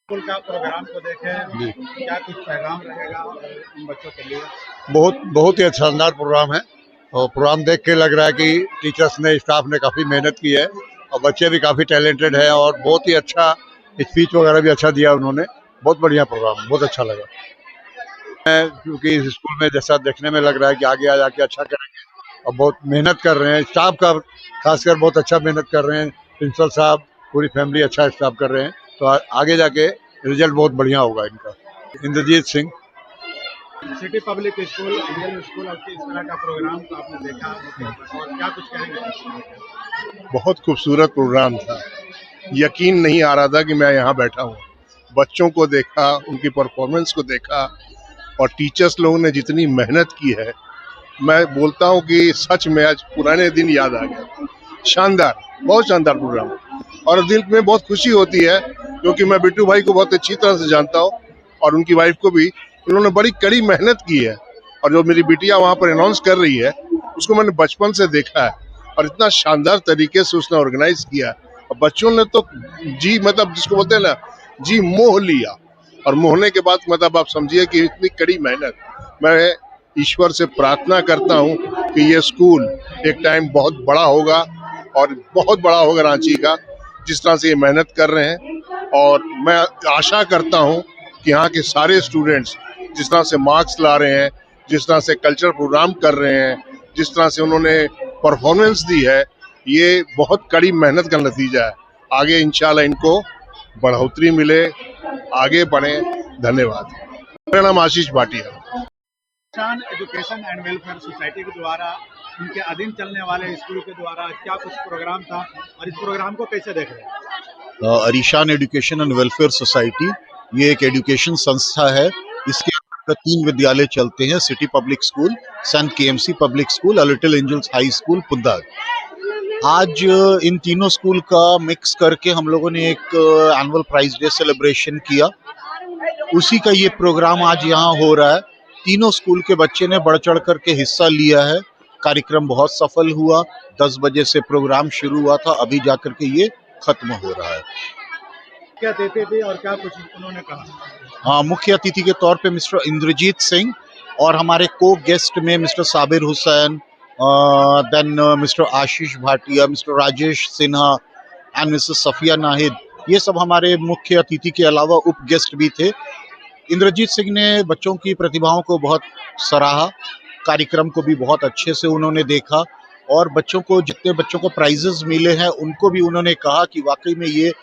School का programme को देखें, जी, क्या कुछ पैगाम रहेगा इन बच्चों के लिए? बहुत बहुत ही शानदार प्रोग्राम है। और प्रोग्राम देख के लग रहा है कि टीचर्स ने, स्टाफ ने काफ़ी मेहनत की है और बच्चे भी काफ़ी टैलेंटेड है और बहुत ही अच्छा स्पीच वगैरह भी अच्छा दिया उन्होंने। बहुत बढ़िया प्रोग्राम, बहुत अच्छा लगा। मैं क्योंकि इस स्कूल में जैसा देखने में लग रहा है कि आगे आ जाके अच्छा करेंगे और बहुत मेहनत कर रहे हैं। स्टाफ का खासकर बहुत अच्छा मेहनत कर रहे हैं। प्रिंसिपल साहब, पूरी फैमिली अच्छा स्टाफ कर रहे हैं, तो आगे जाके रिजल्ट बहुत बढ़िया होगा इनका। Indrajit Singh. City public School, Indian School और इस तरह का प्रोग्राम तो आपने देखा और क्या कुछ कहेंगे? बहुत खूबसूरत प्रोग्राम था। यकीन नहीं आ रहा था कि मैं यहाँ बैठा हूँ। बच्चों को देखा, उनकी परफॉर्मेंस को देखा और टीचर्स लोगों ने जितनी मेहनत की है, मैं बोलता हूँ कि सच में आज पुराने दिन याद आ गए। शानदार, बहुत शानदार प्रोग्राम और दिल में बहुत खुशी होती है क्योंकि मैं बिट्टू भाई को बहुत अच्छी तरह से जानता हूँ और उनकी वाइफ को भी। उन्होंने बड़ी कड़ी मेहनत की है और जो मेरी बिटिया वहाँ पर अनाउंस कर रही है उसको मैंने बचपन से देखा है और इतना शानदार तरीके से उसने ऑर्गेनाइज किया और बच्चों ने तो जी, मतलब जिसको बोलते हैं ना, जी मोह लिया। और मोहने के बाद मतलब आप समझिए कि इतनी कड़ी मेहनत। मैं ईश्वर से प्रार्थना करता हूँ कि ये स्कूल एक टाइम बहुत बड़ा होगा और बहुत बड़ा होगा रांची का, जिस तरह से ये मेहनत कर रहे हैं। और मैं आशा करता हूँ कि यहाँ के सारे स्टूडेंट्स जिस तरह से मार्क्स ला रहे हैं, जिस तरह से कल्चरल प्रोग्राम कर रहे हैं, जिस तरह से उन्होंने परफॉर्मेंस दी है, ये बहुत कड़ी मेहनत का नतीजा है। आगे इंशाल्लाह इनको बढ़ोतरी मिले, आगे बढ़े। धन्यवाद। मेरा नाम आशीष भाटिया। किसान एजुकेशन एंड वेलफेयर सोसाइटी के द्वारा, उनके अधीन चलने वाले स्कूल के द्वारा क्या कुछ प्रोग्राम था और इस प्रोग्राम को कैसे देख रहे हैं? अरीशान एजुकेशन एंड वेलफेयर सोसाइटी ये एक एजुकेशन संस्था है। इसके अंतर्गत 3 विद्यालय चलते हैं: city public school, saint KMC public school और little angels high school Pundag. आज इन तीनों स्कूल का मिक्स करके हम लोगों ने एक एनुअल प्राइज डे सेलिब्रेशन किया। उसी का ये प्रोग्राम आज यहाँ हो रहा है। तीनों स्कूल के बच्चे ने बढ़ चढ़ करके हिस्सा लिया है। कार्यक्रम बहुत सफल हुआ। 10 बजे से प्रोग्राम शुरू हुआ था, अभी जाकर के ये खत्म हो रहा है। क्या देते थे और क्या कुछ उन्होंने कहा? हाँ, मुख्य अतिथि के तौर पे मिस्टर इंद्रजीत सिंह और हमारे को गेस्ट में mister Sabir Hussain, then mister Ashish Bhatia, mister Rajesh Sinha and missus Safia Nahid, ये सब हमारे मुख्य अतिथि के अलावा उप गेस्ट भी थे। इंद्रजीत सिंह ने बच्चों की प्रतिभाओं को बहुत सराहा, कार्यक्रम को भी बहुत अच्छे से उन्होंने देखा और बच्चों को, जितने बच्चों को प्राइजेस मिले हैं उनको भी उन्होंने कहा कि वाकई में ये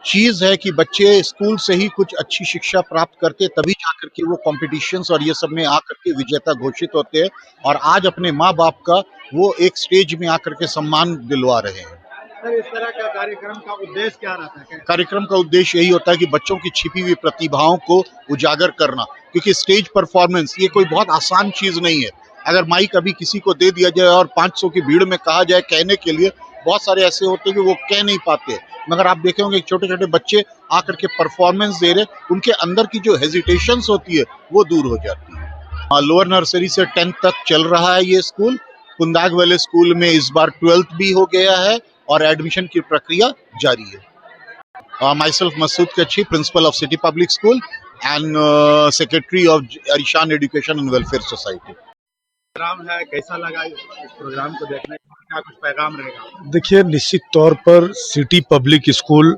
चीज़ है कि बच्चे स्कूल से ही कुछ अच्छी शिक्षा प्राप्त करते, तभी जाकर के वो कॉम्पिटिशन्स और ये सब में आकर के विजेता घोषित होते हैं और आज अपने माँ बाप का वो एक स्टेज में आकर के सम्मान दिलवा रहे हैं। सर, इस तरह का कार्यक्रम का उद्देश्य क्या रहता है? कार्यक्रम का उद्देश्य यही होता है कि बच्चों की छिपी हुई प्रतिभाओं को उजागर करना, क्योंकि स्टेज परफॉर्मेंस ये कोई बहुत आसान चीज़ नहीं है। अगर माइक अभी किसी को दे दिया जाए और 500 की भीड़ में कहा जाए कहने के लिए, बहुत सारे ऐसे होते हैं कि वो कह नहीं पाते, मगर आप देखे होंगे छोटे छोटे बच्चे आकर के परफॉर्मेंस दे रहे, उनके अंदर की जो हेजिटेशंस होती है वो दूर हो जाती है। लोअर नर्सरी से 10th तक चल रहा है ये स्कूल। पुंदाग वाले स्कूल में इस बार 12th भी हो गया है और एडमिशन की प्रक्रिया जारी है। Myself Masood Kachchhi, principal of city public school and secretary of Arishan education and welfare society. Program है, कैसा लगा इस प्रोग्राम को देखने का? क्या कुछ पैगाम रहेगा? देखिए, निश्चित तौर पर सिटी पब्लिक स्कूल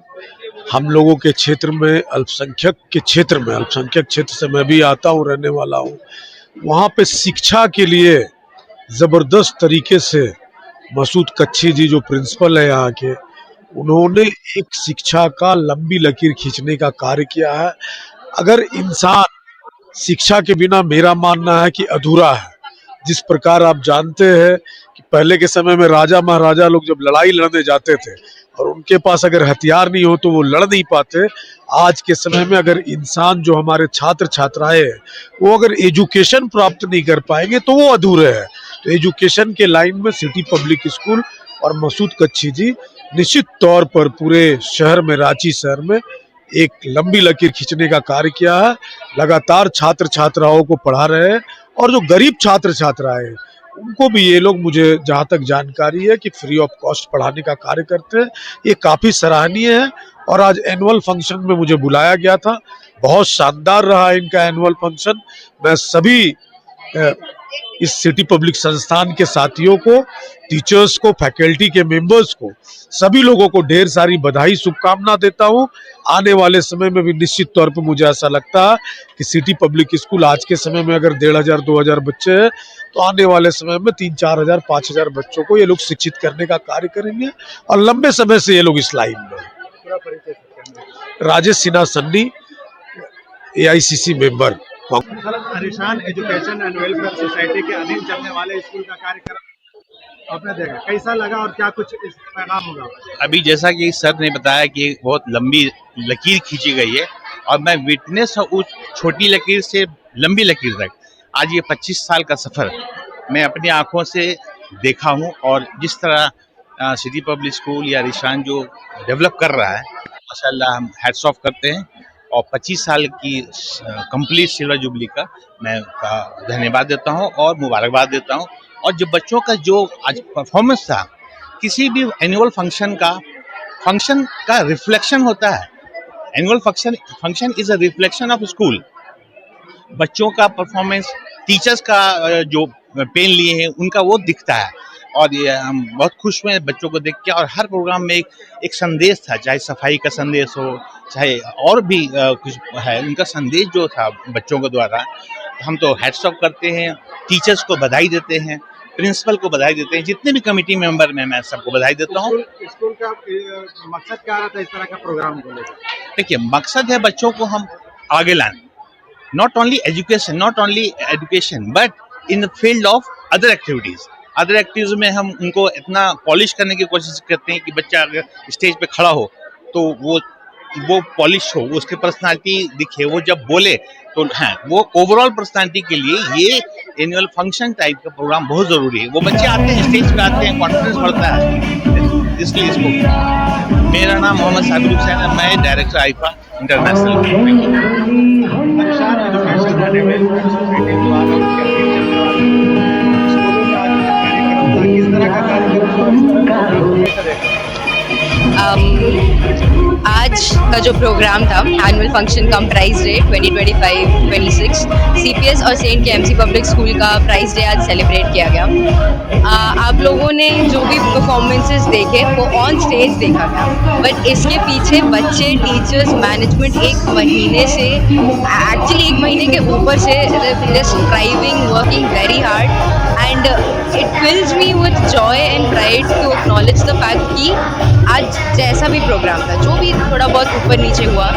हम लोगों के क्षेत्र में, अल्पसंख्यक के क्षेत्र में, अल्पसंख्यक क्षेत्र से मैं भी आता हूँ, रहने वाला हूँ, वहाँ पे शिक्षा के लिए ज़बरदस्त तरीके से मसूद कच्छी जी जो प्रिंसिपल है यहाँ के, उन्होंने एक शिक्षा का लंबी लकीर खींचने का कार्य किया है। अगर इंसान शिक्षा के बिना, मेरा मानना है कि अधूरा है। जिस प्रकार आप जानते हैं कि पहले के समय में राजा महाराजा लोग जब लड़ाई लड़ने जाते थे और उनके पास अगर हथियार नहीं हो तो वो लड़ नहीं पाते, आज के समय में अगर इंसान, जो हमारे छात्र छात्राएं हैं, वो अगर एजुकेशन प्राप्त नहीं कर पाएंगे तो वो अधूरे हैं। तो एजुकेशन के लाइन में सिटी पब्लिक स्कूल और मसूद कच्छी जी निश्चित तौर पर पूरे शहर में, रांची शहर में एक लंबी लकीर खींचने का कार्य किया है। लगातार छात्र छात्राओं को पढ़ा रहे हैं और जो गरीब छात्र छात्राएं हैं उनको भी ये लोग, मुझे जहाँ तक जानकारी है कि फ्री ऑफ कॉस्ट पढ़ाने का कार्य करते हैं। ये काफ़ी सराहनीय है और आज एनुअल फंक्शन में मुझे बुलाया गया था। बहुत शानदार रहा इनका एनुअल फंक्शन। मैं सभी इस सिटी पब्लिक संस्थान के साथियों को, टीचर्स को, फैकल्टी के मेंबर्स को, सभी लोगों को ढेर सारी बधाई, शुभकामना देता हूं। आने वाले समय में भी निश्चित तौर पर मुझे ऐसा लगता है कि सिटी पब्लिक स्कूल आज के समय में अगर 1500-2000 बच्चे हैं तो आने वाले समय में 3000, 4000, 5000 बच्चों को ये लोग शिक्षित करने का कार्य करेंगे और लंबे समय से ये लोग इस लाइन में। Rajesh Sinha Sunny, AICC member. Arishan education and welfare society के अधीन चलने वाले स्कूल का कार्यक्रम आपने देखा, कैसा लगा और क्या कुछ इस पैगाम होगा? अभी जैसा कि सर ने बताया कि बहुत लंबी लकीर खींची गई है और मैं विटनेस हूँ उस छोटी लकीर से लंबी लकीर तक। आज ये 25 साल का सफर मैं अपनी आंखों से देखा हूँ और जिस तरह सिटी पब्लिक स्कूल या अरिशान जो डेवलप कर रहा है, माशाल्लाह हम हैट्स ऑफ करते हैं। और 25 साल की कंप्लीट सिल्वर जुबली का मैं धन्यवाद देता हूं और मुबारकबाद देता हूं। और जो बच्चों का जो आज परफॉर्मेंस था, किसी भी एनुअल फंक्शन का रिफ्लेक्शन होता है। Annual function is a reflection of school. बच्चों का परफॉर्मेंस, टीचर्स का जो पेन लिए हैं उनका वो दिखता है और ये हम बहुत खुश हुए बच्चों को देख के। और हर प्रोग्राम में एक संदेश था, चाहे सफाई का संदेश हो, चाहे और भी कुछ है, उनका संदेश जो था बच्चों के द्वारा, हम तो हैट्स ऑफ करते हैं। टीचर्स को बधाई देते हैं, प्रिंसिपल को बधाई देते हैं, जितने भी कमेटी मेंबर में मैं सबको बधाई देता हूँ। स्कूल का मकसद क्या रहा था इस तरह का प्रोग्राम को लेकर? देखिए, मकसद है बच्चों को हम आगे लाने, not only education but in the field of other activities में हम उनको इतना पॉलिश करने की कोशिश करते हैं कि बच्चा अगर स्टेज पे खड़ा हो तो वो पॉलिश हो, उसकी पर्सनालिटी दिखे, वो जब बोले तो हाँ, वो ओवरऑल पर्सनालिटी के लिए ये एनुअल फंक्शन टाइप का प्रोग्राम बहुत जरूरी है। वो बच्चे आते हैं, स्टेज पे आते हैं, कॉन्फिडेंस बढ़ता है, इसलिए इसको। मेरा नाम मोहम्मद साबिर हुसैन है, मैं director IIFA international. Arishan education and welfare society द्वारा किस तरह का कार्यक्रम आज का जो प्रोग्राम था, एनुअल फंक्शन कम प्राइज डे 2025-26, CPS और सेंट KMC पब्लिक स्कूल का प्राइज डे आज सेलिब्रेट किया गया। आप लोगों ने जो भी परफॉर्मेंसेस देखे वो ऑन स्टेज देखा गया, बट इसके पीछे बच्चे, टीचर्स, मैनेजमेंट एक महीने से, एक्चुअली एक महीने के ऊपर से just striving, working very hard, and it fills me with joy and pride to acknowledge the fact कि आज जैसा भी प्रोग्राम था, जो भी थोड़ा बहुत ऊपर नीचे हुआ,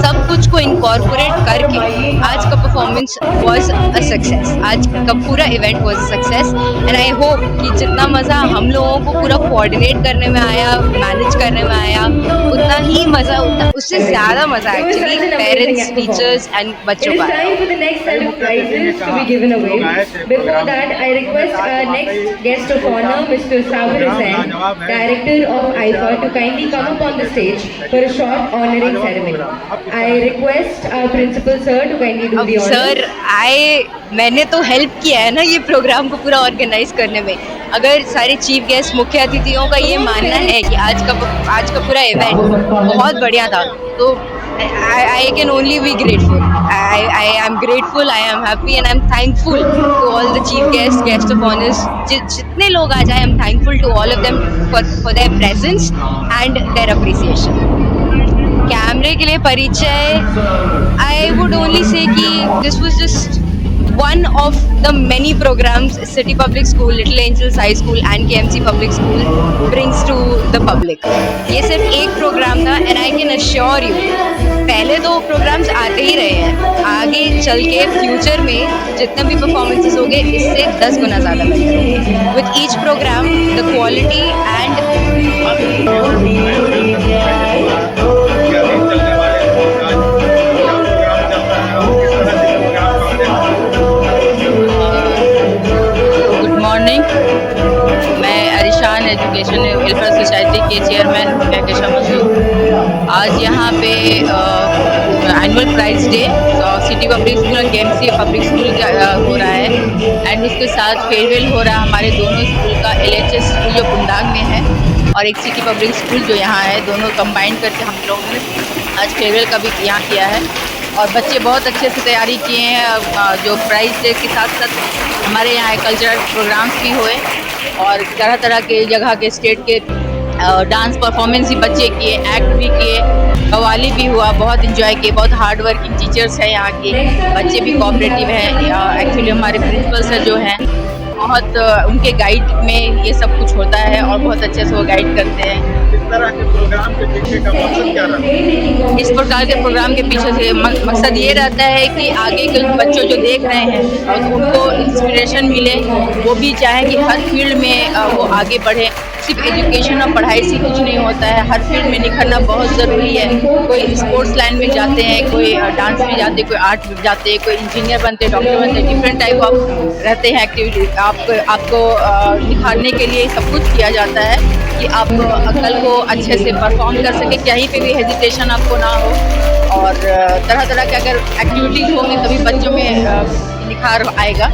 सब कुछ को इनकॉर्पोरेट करके आज का परफॉर्मेंस वाज अ सक्सेस। आज का पूरा event was a success and I hope कि जितना मज़ा हम लोगों को पूरा कोऑर्डिनेट करने में आया, मैनेज करने में आया, उतना ही मज़ा, उससे ज़्यादा मज़ा एक्चुअली पेरेंट्स, टीचर्स एंड बच्चों का। Next guest of honor, Mr. Sabir Hussain, Director of IFA, to kindly come up on the stage for a short honoring ceremony. I request our principal sir to kindly do the honors. Sir, मैंने तो help किया है ना ये programme को पूरा organise करने में। अगर सारे चीफ गेस्ट, मुख्य अतिथियों का ये मानना है कि आज का पूरा इवेंट बहुत बढ़िया था, तो I can only be grateful. I am grateful, I am happy and I am thankful to all the chief guests, guest of honors. जितने लोग आ जाए, I am thankful to all of them for their presence and their appreciation. कैमरे के लिए परिचय, I would only say कि this was just one of the many programs City Public School, Little Angels High School and KMC Public School brings to the public. ये सिर्फ एक programme था and I can assure you, पहले तो programmes आते ही रहे हैं, आगे चल के फ्यूचर में जितने भी परफॉर्मेंसेस होंगे इससे 10 गुना ज़्यादा बेहतर होंगे। With each program, the quality and मैं अरिशान एजुकेशन वेलफेयर सोसाइटी के चेयरमैन कैकेशा मसूद। आज यहाँ पे annual prize day City public school और KMC पब्लिक स्कूल हो रहा है एंड उसके साथ फेयरवेल हो रहा हमारे दोनों स्कूल का, LHS स्कूल जो कुंदाग में है और एक सिटी पब्लिक स्कूल जो यहाँ है, दोनों कंबाइन करके हम लोगों ने आज फेयरवेल का भी यहाँ किया है। और बच्चे बहुत अच्छे से तैयारी किए हैं। जो प्राइज डे के साथ साथ हमारे यहाँ कल्चरल प्रोग्राम्स भी हुए और तरह तरह के जगह के स्टेट के डांस परफॉर्मेंस भी बच्चे किए, एक्ट भी किए, कव्वाली भी हुआ, बहुत इन्जॉय किए। बहुत हार्ड वर्किंग टीचर्स हैं यहाँ के, बच्चे भी कोऑपरेटिव हैं। एक्चुअली हमारे प्रिंसिपल सर जो हैं बहुत उनके गाइड में ये सब कुछ होता है और बहुत अच्छे से वो गाइड करते हैं। इस तरह के प्रोग्राम के पीछे का मकसद क्या रहता है? इस प्रकार के प्रोग्राम के पीछे से मकसद ये रहता है कि आगे के बच्चों जो देख रहे हैं और उनको इंस्पिरेशन मिले, वो भी चाहें कि हर फील्ड में वो आगे बढ़े। सिर्फ एजुकेशन और पढ़ाई से कुछ नहीं होता है, हर फील्ड में निखरना बहुत ज़रूरी है। कोई स्पोर्ट्स लाइन में जाते हैं, कोई डांस में जाते हैं, कोई आर्ट में जाते हैं, कोई इंजीनियर बनते हैं, डॉक्टर बनते हैं, डिफरेंट टाइप ऑफ रहते हैं एक्टिविटी। आपको निखारने के लिए सब कुछ किया जाता है कि आप कल को अच्छे से परफॉर्म कर सके, कहीं पे भी हेजिटेशन आपको ना हो। और तरह तरह के अगर एक्टिविटीज़ होंगी तभी बच्चों में निखार आएगा।